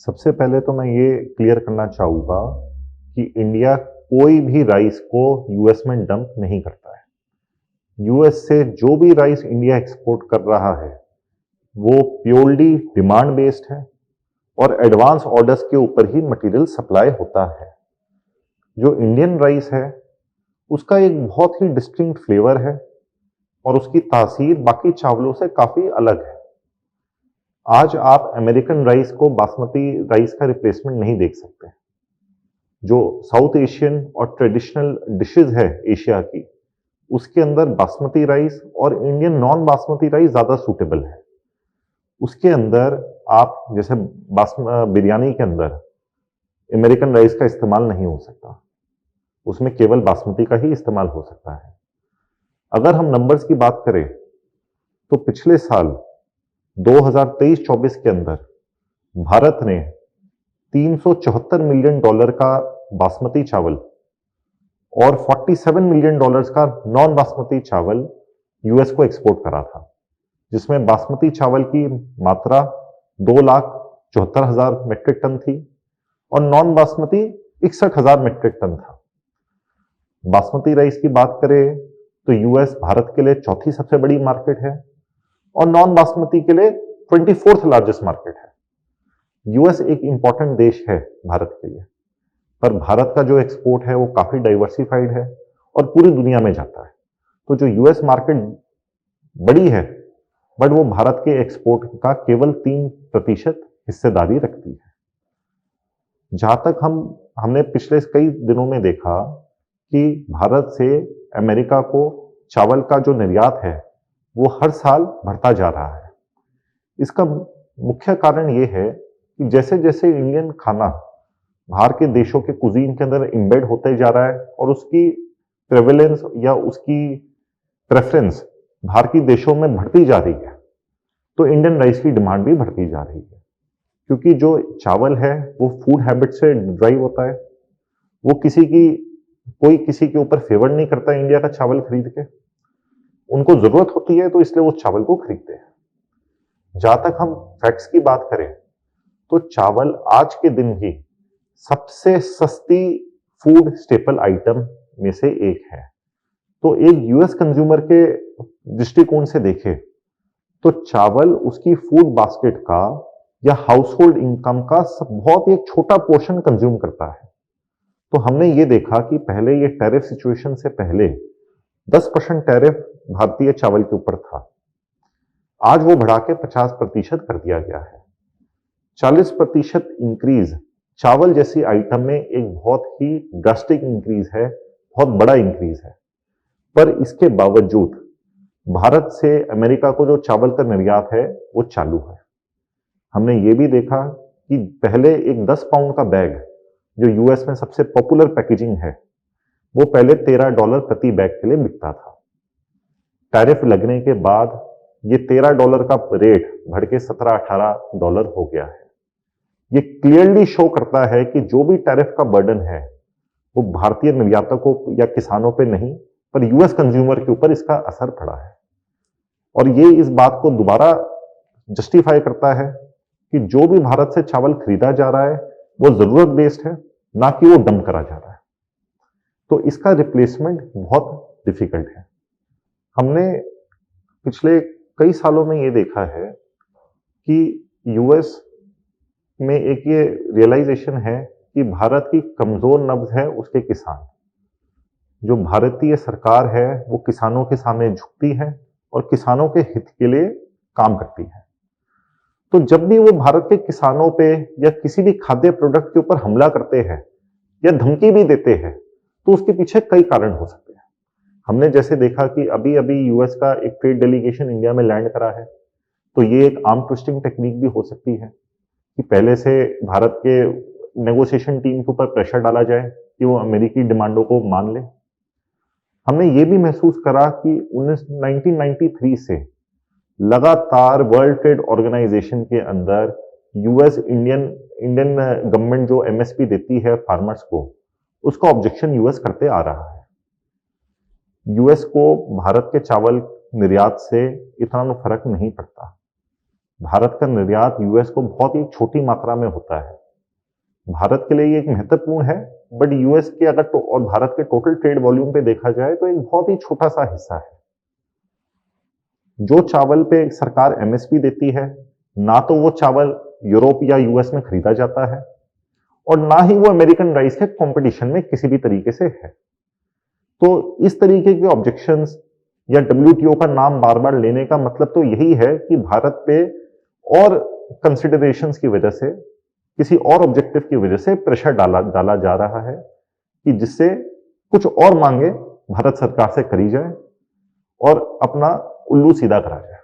सबसे पहले तो मैं ये क्लियर करना चाहूँगा कि इंडिया कोई भी राइस को यूएस में डंप नहीं करता है। यूएस से जो भी राइस इंडिया एक्सपोर्ट कर रहा है, वो प्योरली डिमांड बेस्ड है और एडवांस ऑर्डर्स के ऊपर ही मटेरियल सप्लाई होता है। जो इंडियन राइस है, उसका एक बहुत ही डिस्टिंक्ट फ्लेवर है और उसकी तासीर बाकी चावलों से काफ़ी अलग है। आज आप अमेरिकन राइस को बासमती राइस का रिप्लेसमेंट नहीं देख सकते। जो साउथ एशियन और ट्रेडिशनल डिशेज है एशिया की, उसके अंदर बासमती राइस और इंडियन नॉन बासमती राइस ज़्यादा सूटेबल है। उसके अंदर आप जैसे बिरयानी के अंदर अमेरिकन राइस का इस्तेमाल नहीं हो सकता, उसमें केवल बासमती का ही इस्तेमाल हो सकता है। अगर हम नंबर्स की बात करें तो पिछले साल 2023-24 के अंदर भारत ने $374 मिलियन का बासमती चावल और $47 मिलियन का नॉन बासमती चावल यूएस को एक्सपोर्ट करा था, जिसमें बासमती चावल की मात्रा 2,74,000 मेट्रिक टन थी और नॉन बासमती 61,000 मेट्रिक टन था। बासमती राइस की बात करें तो यूएस भारत के लिए चौथी सबसे बड़ी मार्केट है और नॉन बासमती के लिए 24th लार्जेस्ट मार्केट है। यूएस एक इंपॉर्टेंट देश है भारत के लिए, पर भारत का जो एक्सपोर्ट है वो काफी डाइवर्सिफाइड है और पूरी दुनिया में जाता है। तो जो यूएस मार्केट बड़ी है, बट वो भारत के एक्सपोर्ट का केवल 3% हिस्सेदारी रखती है। जहां तक हमने पिछले कई दिनों में देखा कि भारत से अमेरिका को चावल का जो निर्यात है वो हर साल बढ़ता जा रहा है। इसका मुख्य कारण ये है कि जैसे जैसे इंडियन खाना बाहर के देशों के कुजीन के अंदर इम्बेड होते जा रहा है और उसकी प्रेवलेंस या उसकी प्रेफरेंस बाहर के देशों में बढ़ती जा रही है, तो इंडियन राइस की डिमांड भी बढ़ती जा रही है। क्योंकि जो चावल है वो फूड हैबिट से ड्राइव होता है। वो कोई किसी के ऊपर फेवर नहीं करता इंडिया का चावल खरीद के। उनको जरूरत होती है तो इसलिए वो चावल को खरीदते हैं। जहां तक हम फैक्ट्स की बात करें तो चावल आज के दिन भी सबसे सस्ती फूड स्टेपल आइटम में से एक है। तो एक यूएस कंज्यूमर के दृष्टिकोण से देखें तो चावल उसकी फूड बास्केट का या हाउस होल्ड इनकम का बहुत ही एक छोटा पोर्शन कंज्यूम करता है। तो हमने ये देखा कि पहले ये टैरिफ सिचुएशन से पहले 10% टैरिफ भारतीय चावल के ऊपर था। आज वो बढ़ा के 50% कर दिया गया है। 40% इंक्रीज चावल जैसी आइटम में एक बहुत ही ड्रास्टिक इंक्रीज है, बहुत बड़ा इंक्रीज है। पर इसके बावजूद भारत से अमेरिका को जो चावल का निर्यात है वो चालू है। हमने ये भी देखा कि पहले एक 10 पाउंड का बैग जो यूएस में सबसे पॉपुलर पैकेजिंग है, वो पहले $13 प्रति बैग के लिए बिकता था। टैरिफ लगने के बाद ये $13 का रेट बढ़ के $17-18 हो गया है। ये क्लियरली शो करता है कि जो भी टैरिफ का बर्डन है वो भारतीय निर्यातकों या किसानों पे नहीं, पर यूएस कंज्यूमर के ऊपर इसका असर पड़ा है। और ये इस बात को दोबारा जस्टिफाई करता है कि जो भी भारत से चावल खरीदा जा रहा है वो जरूरत बेस्ड है, ना कि वो डंप करा जा रहा है। तो इसका रिप्लेसमेंट बहुत डिफिकल्ट है। हमने पिछले कई सालों में ये देखा है कि यूएस में एक ये रियलाइजेशन है कि भारत की कमजोर नब्ज है उसके किसान। जो भारतीय सरकार है वो किसानों के सामने झुकती है और किसानों के हित के लिए काम करती है। तो जब भी वो भारत के किसानों पे या किसी भी खाद्य प्रोडक्ट के ऊपर हमला करते हैं या धमकी भी देते हैं, तो उसके पीछे कई कारण हो सकते हैं। हमने जैसे देखा कि अभी अभी यूएस का एक ट्रेड डेलीगेशन इंडिया में लैंड करा है, तो ये एक आर्म ट्विस्टिंग टेक्निक भी हो सकती है कि पहले से भारत के नेगोशिएशन टीम के ऊपर प्रेशर डाला जाए कि वो अमेरिकी डिमांडों को मान ले। हमने ये भी महसूस करा कि 1993 से लगातार वर्ल्ड ट्रेड ऑर्गेनाइजेशन के अंदर यूएस इंडियन गवर्नमेंट जो एमएसपी देती है फार्मर्स को, उसका ऑब्जेक्शन यूएस करते आ रहा है। यूएस को भारत के चावल निर्यात से इतना फर्क नहीं पड़ता। भारत का निर्यात यूएस को बहुत ही छोटी मात्रा में होता है। भारत के लिए ये एक महत्वपूर्ण है, बट यूएस के अगर और भारत के टोटल ट्रेड वॉल्यूम पे देखा जाए तो एक बहुत ही छोटा सा हिस्सा है। जो चावल पे सरकार एमएसपी देती है, ना तो वो चावल यूरोप या यूएस में खरीदा जाता है और ना ही वो अमेरिकन राइस के कंपटीशन में किसी भी तरीके से है। तो इस तरीके के ऑब्जेक्शंस या डब्ल्यूटीओ का नाम बार बार लेने का मतलब तो यही है कि भारत पे और कंसिडरेशंस की वजह से, किसी और ऑब्जेक्टिव की वजह से प्रेशर डाला डाला जा रहा है कि जिससे कुछ और मांगे भारत सरकार से करी जाए और अपना उल्लू सीधा करा जाए।